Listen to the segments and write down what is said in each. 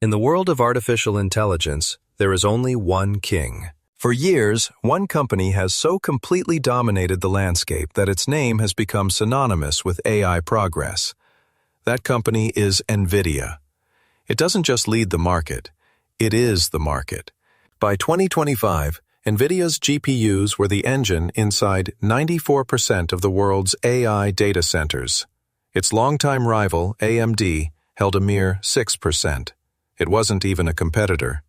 In the world of artificial intelligence, there is only one king. For years, one company has so completely dominated the landscape that its name has become synonymous with AI progress. That company is NVIDIA. It doesn't just lead the market, it is the market. By 2025, NVIDIA's GPUs were the engine inside 94% of the world's AI data centers. Its longtime rival, AMD, held a mere 6%. It wasn't even a competitor.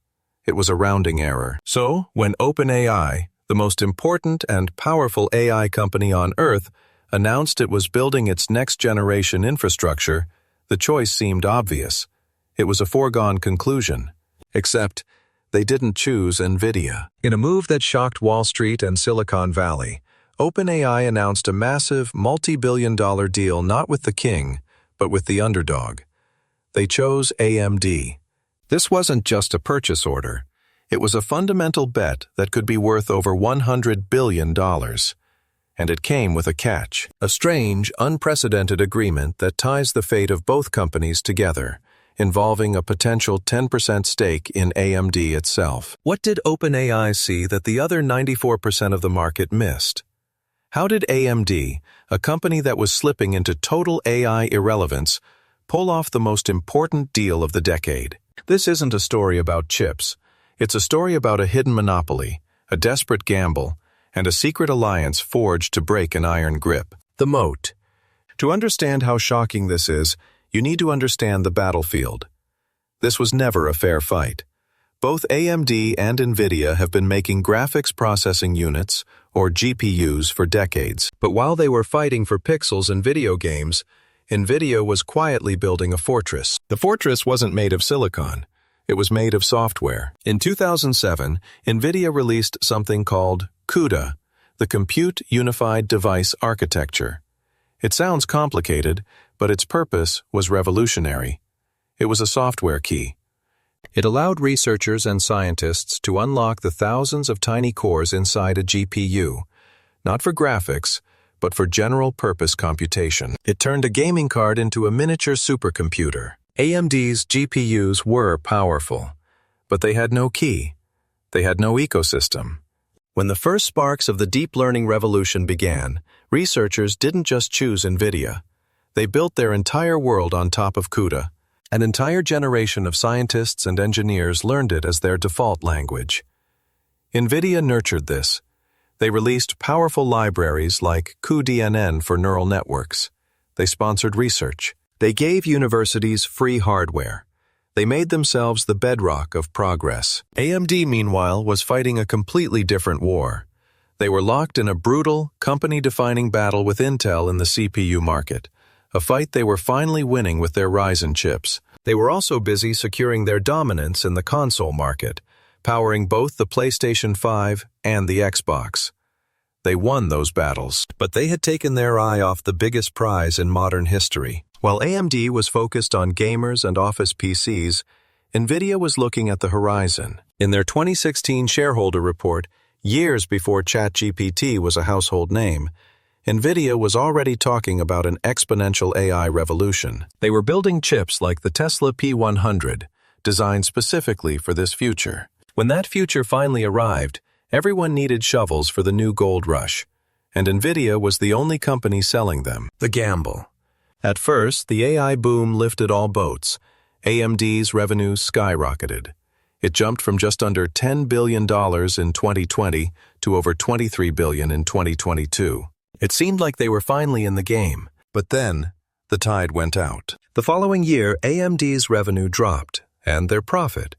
It was a rounding error. So, when OpenAI, the most important and powerful AI company on Earth, announced it was building its next-generation infrastructure, the choice seemed obvious. It was a foregone conclusion. Except, they didn't choose NVIDIA. In a move that shocked Wall Street and Silicon Valley, OpenAI announced a massive, multi-billion-dollar deal not with the king, but with the underdog. They chose AMD. This wasn't just a purchase order. It was a fundamental bet that could be worth over $100 billion. And it came with a catch, a strange, unprecedented agreement that ties the fate of both companies together, involving a potential 10% stake in AMD itself. What did OpenAI see that the other 94% of the market missed? How did AMD, a company that was slipping into total AI irrelevance, pull off the most important deal of the decade? This isn't a story about chips. It's a story about a hidden monopoly, a desperate gamble, and a secret alliance forged to break an iron grip. The Moat. To understand how shocking this is, you need to understand the battlefield. This was never a fair fight. Both AMD and NVIDIA have been making graphics processing units, or GPUs, for decades. But while they were fighting for pixels in video games, NVIDIA was quietly building a fortress. The fortress wasn't made of silicon. It was made of software. In 2007, NVIDIA released something called CUDA, the Compute Unified Device Architecture. It sounds complicated, but its purpose was revolutionary. It was a software key. It allowed researchers and scientists to unlock the thousands of tiny cores inside a GPU, not for graphics, but for general-purpose computation. It turned a gaming card into a miniature supercomputer. AMD's GPUs were powerful, but they had no key. They had no ecosystem. When the first sparks of the deep learning revolution began, researchers didn't just choose NVIDIA. They built their entire world on top of CUDA. An entire generation of scientists and engineers learned it as their default language. NVIDIA nurtured this. They released powerful libraries like cuDNN for neural networks. They sponsored research. They gave universities free hardware. They made themselves the bedrock of progress. AMD, meanwhile, was fighting a completely different war. They were locked in a brutal, company-defining battle with Intel in the CPU market, a fight they were finally winning with their Ryzen chips. They were also busy securing their dominance in the console market, powering both the PlayStation 5 and the Xbox. They won those battles, but they had taken their eye off the biggest prize in modern history. While AMD was focused on gamers and office PCs, NVIDIA was looking at the horizon. In their 2016 shareholder report, years before ChatGPT was a household name, NVIDIA was already talking about an exponential AI revolution. They were building chips like the Tesla P100, designed specifically for this future. When that future finally arrived, everyone needed shovels for the new gold rush, and NVIDIA was the only company selling them. The gamble. At first, the AI boom lifted all boats. AMD's revenues skyrocketed. It jumped from just under $10 billion in 2020 to over $23 billion in 2022. It seemed like they were finally in the game, but then the tide went out. The following year, AMD's revenue dropped, and their profit.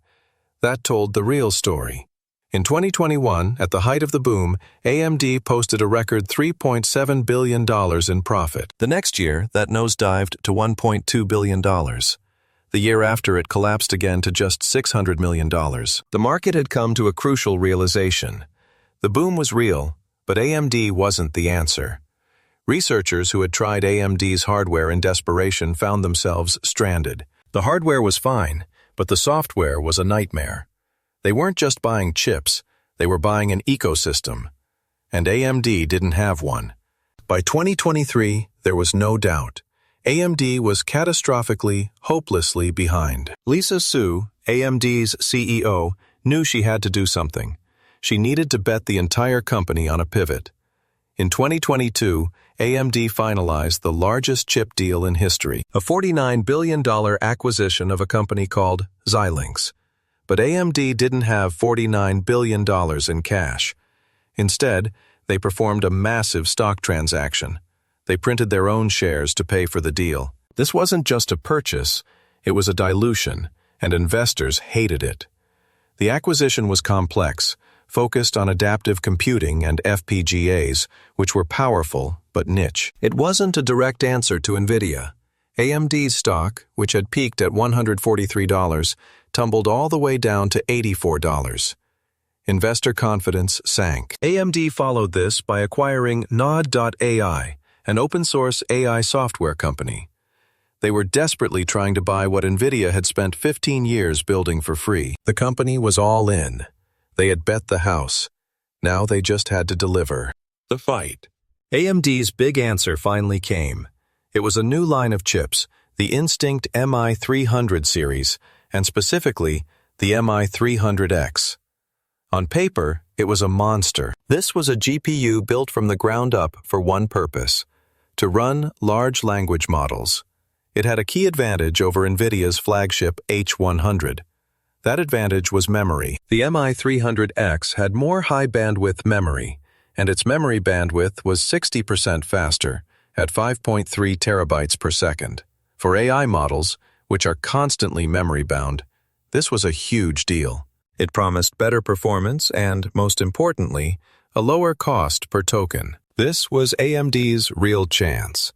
That told the real story. In 2021, at the height of the boom, AMD posted a record $3.7 billion in profit. The next year, that nosedived to $1.2 billion. The year after, it collapsed again to just $600 million. The market had come to a crucial realization. The boom was real, but AMD wasn't the answer. Researchers who had tried AMD's hardware in desperation found themselves stranded. The hardware was fine, but the software was a nightmare. They weren't just buying chips, they were buying an ecosystem. And AMD didn't have one. By 2023, there was no doubt. AMD was catastrophically, hopelessly behind. Lisa Su, AMD's CEO knew she had to do something. She needed to bet the entire company on a pivot. In 2022, AMD finalized the largest chip deal in history, a $49 billion acquisition of a company called Xilinx. But AMD didn't have $49 billion in cash. Instead, they performed a massive stock transaction. They printed their own shares to pay for the deal. This wasn't just a purchase, it was a dilution, and investors hated it. The acquisition was complex, focused on adaptive computing and FPGAs, which were powerful but niche. It wasn't a direct answer to NVIDIA. AMD's stock, which had peaked at $143, tumbled all the way down to $84. Investor confidence sank. AMD followed this by acquiring Nod.ai, an open-source AI software company. They were desperately trying to buy what NVIDIA had spent 15 years building for free. The company was all in. They had bet the house. Now they just had to deliver. The fight. AMD's big answer finally came. It was a new line of chips, the Instinct MI300 series, and specifically the MI300X. On paper, it was a monster. This was a GPU built from the ground up for one purpose: to run large language models. It had a key advantage over NVIDIA's flagship H100. That advantage was memory. The MI300X had more high-bandwidth memory, and its memory bandwidth was 60% faster, at 5.3 terabytes per second. For AI models, which are constantly memory-bound, this was a huge deal. It promised better performance and, most importantly, a lower cost per token. This was AMD's real chance.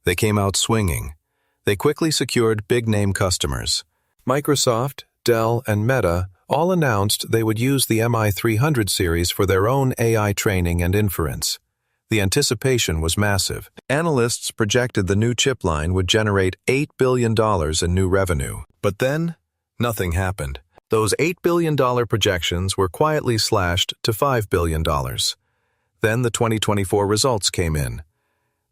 They came out swinging. They quickly secured big-name customers. Microsoft, Dell, and Meta all announced they would use the MI300 series for their own AI training and inference. The anticipation was massive. Analysts projected the new chip line would generate $8 billion in new revenue. But then, nothing happened. Those $8 billion projections were quietly slashed to $5 billion. Then the 2024 results came in.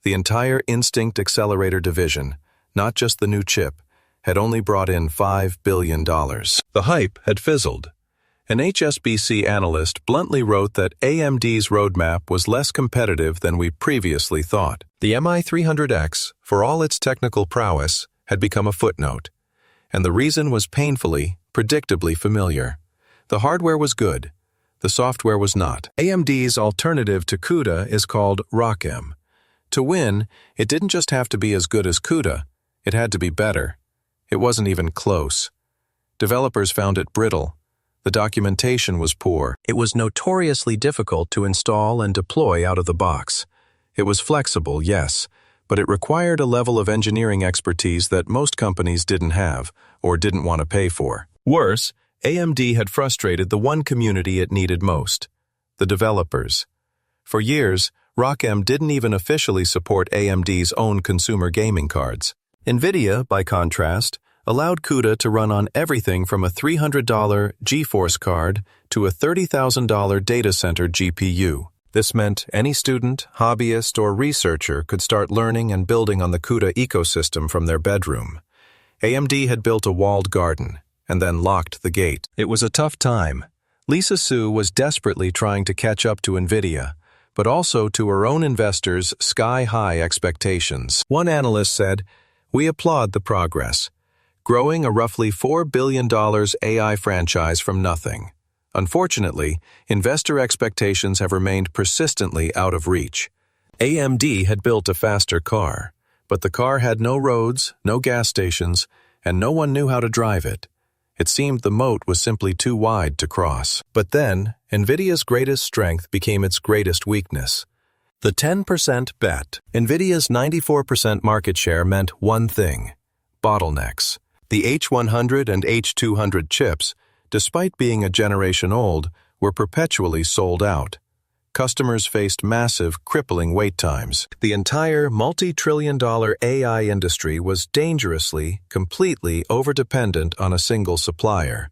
The entire Instinct Accelerator division, not just the new chip, had only brought in $5 billion. The hype had fizzled. An HSBC analyst bluntly wrote that AMD's roadmap was less competitive than we previously thought. The MI300X, for all its technical prowess, had become a footnote. And the reason was painfully, predictably familiar. The hardware was good. The software was not. AMD's alternative to CUDA is called ROCm. To win, it didn't just have to be as good as CUDA. It had to be better. It wasn't even close. Developers found it brittle. The documentation was poor. It was notoriously difficult to install and deploy out of the box. It was flexible, yes, but it required a level of engineering expertise that most companies didn't have or didn't want to pay for. Worse, AMD had frustrated the one community it needed most: the developers. For years, ROCm didn't even officially support AMD's own consumer gaming cards. NVIDIA, by contrast, allowed CUDA to run on everything from a $300 GeForce card to a $30,000 data center GPU. This meant any student, hobbyist, or researcher could start learning and building on the CUDA ecosystem from their bedroom. AMD had built a walled garden and then locked the gate. It was a tough time. Lisa Su was desperately trying to catch up to NVIDIA, but also to her own investors' sky-high expectations. One analyst said, "We applaud the progress. Growing a roughly $4 billion AI franchise from nothing. Unfortunately, investor expectations have remained persistently out of reach. AMD had built a faster car, but the car had no roads, no gas stations, and no one knew how to drive it. It seemed the moat was simply too wide to cross." But then, NVIDIA's greatest strength became its greatest weakness. The 10% bet. NVIDIA's 94% market share meant one thing: bottlenecks. The H100 and H200 chips, despite being a generation old, were perpetually sold out. Customers faced massive, crippling wait times. The entire multi-trillion-dollar AI industry was dangerously, completely overdependent on a single supplier,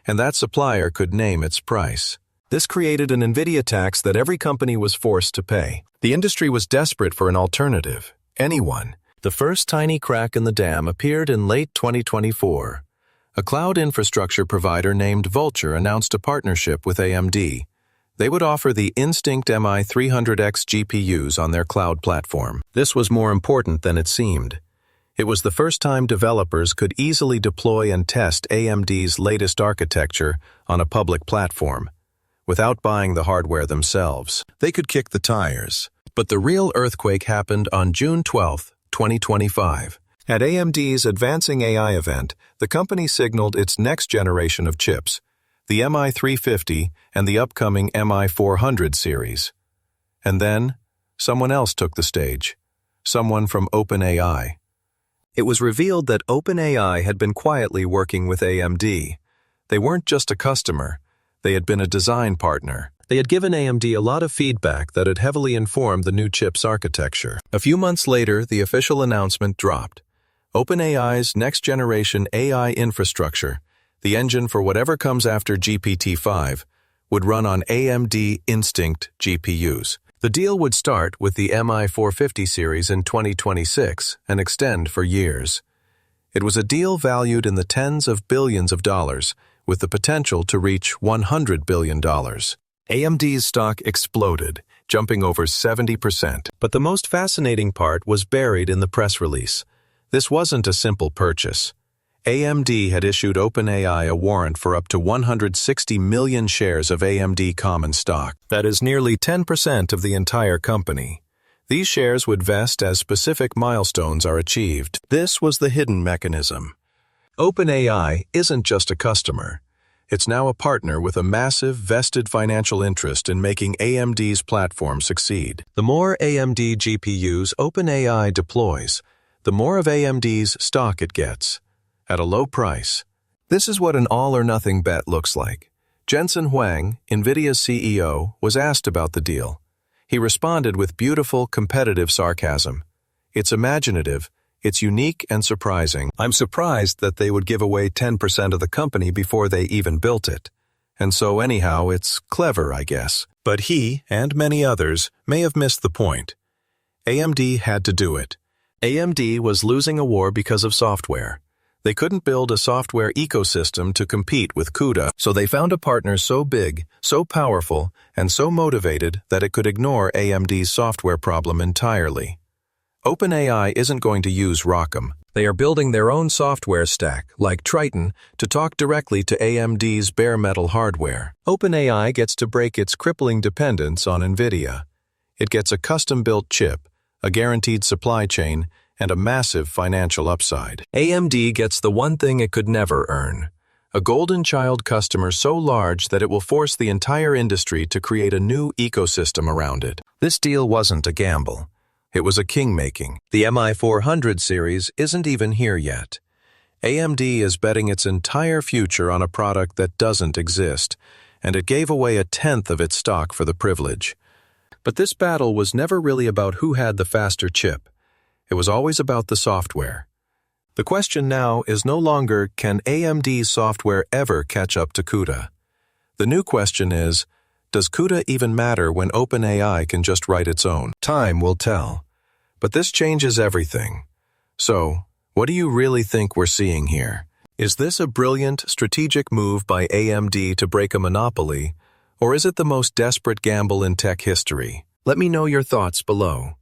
and that supplier could name its price. This created an NVIDIA tax that every company was forced to pay. The industry was desperate for an alternative. Anyone. The first tiny crack in the dam appeared in late 2024. A cloud infrastructure provider named Vultr announced a partnership with AMD. They would offer the Instinct MI300X GPUs on their cloud platform. This was more important than it seemed. It was the first time developers could easily deploy and test AMD's latest architecture on a public platform, without buying the hardware themselves. They could kick the tires. But the real earthquake happened on June 12, 2025. At AMD's Advancing AI event, the company signaled its next generation of chips, the MI350 and the upcoming MI400 series. And then, someone else took the stage. Someone from OpenAI. It was revealed that OpenAI had been quietly working with AMD. They weren't just a customer, they had been a design partner. They had given AMD a lot of feedback that had heavily informed the new chip's architecture. A few months later, the official announcement dropped. OpenAI's next-generation AI infrastructure, the engine for whatever comes after GPT-5, would run on AMD Instinct GPUs. The deal would start with the MI450 series in 2026 and extend for years. It was a deal valued in the tens of billions of dollars, with the potential to reach $100 billion. AMD's stock exploded, jumping over 70%. But the most fascinating part was buried in the press release. This wasn't a simple purchase. AMD had issued OpenAI a warrant for up to 160 million shares of AMD common stock. That is nearly 10% of the entire company. These shares would vest as specific milestones are achieved. This was the hidden mechanism. OpenAI isn't just a customer. It's now a partner with a massive vested financial interest in making AMD's platform succeed. The more AMD GPUs OpenAI deploys, the more of AMD's stock it gets, at a low price. This is what an all-or-nothing bet looks like. Jensen Huang, NVIDIA's CEO, was asked about the deal. He responded with beautiful, competitive sarcasm. It's imaginative, it's unique and surprising. I'm surprised that they would give away 10% of the company before they even built it. And so anyhow, it's clever, I guess. But he, and many others, may have missed the point. AMD had to do it. AMD was losing a war because of software. They couldn't build a software ecosystem to compete with CUDA, so they found a partner so big, so powerful, and so motivated that it could ignore AMD's software problem entirely. OpenAI isn't going to use ROCm. They are building their own software stack, like Triton, to talk directly to AMD's bare metal hardware. OpenAI gets to break its crippling dependence on NVIDIA. It gets a custom-built chip, a guaranteed supply chain, and a massive financial upside. AMD gets the one thing it could never earn: a golden child customer so large that it will force the entire industry to create a new ecosystem around it. This deal wasn't a gamble. It was a king-making. The MI400 series isn't even here yet. AMD is betting its entire future on a product that doesn't exist, and it gave away 1/10 of its stock for the privilege. But this battle was never really about who had the faster chip. It was always about the software. The question now is no longer, can AMD's software ever catch up to CUDA? The new question is, does CUDA even matter when OpenAI can just write its own? Time will tell. But this changes everything. So, what do you really think we're seeing here? Is this a brilliant, strategic move by AMD to break a monopoly, or is it the most desperate gamble in tech history? Let me know your thoughts below.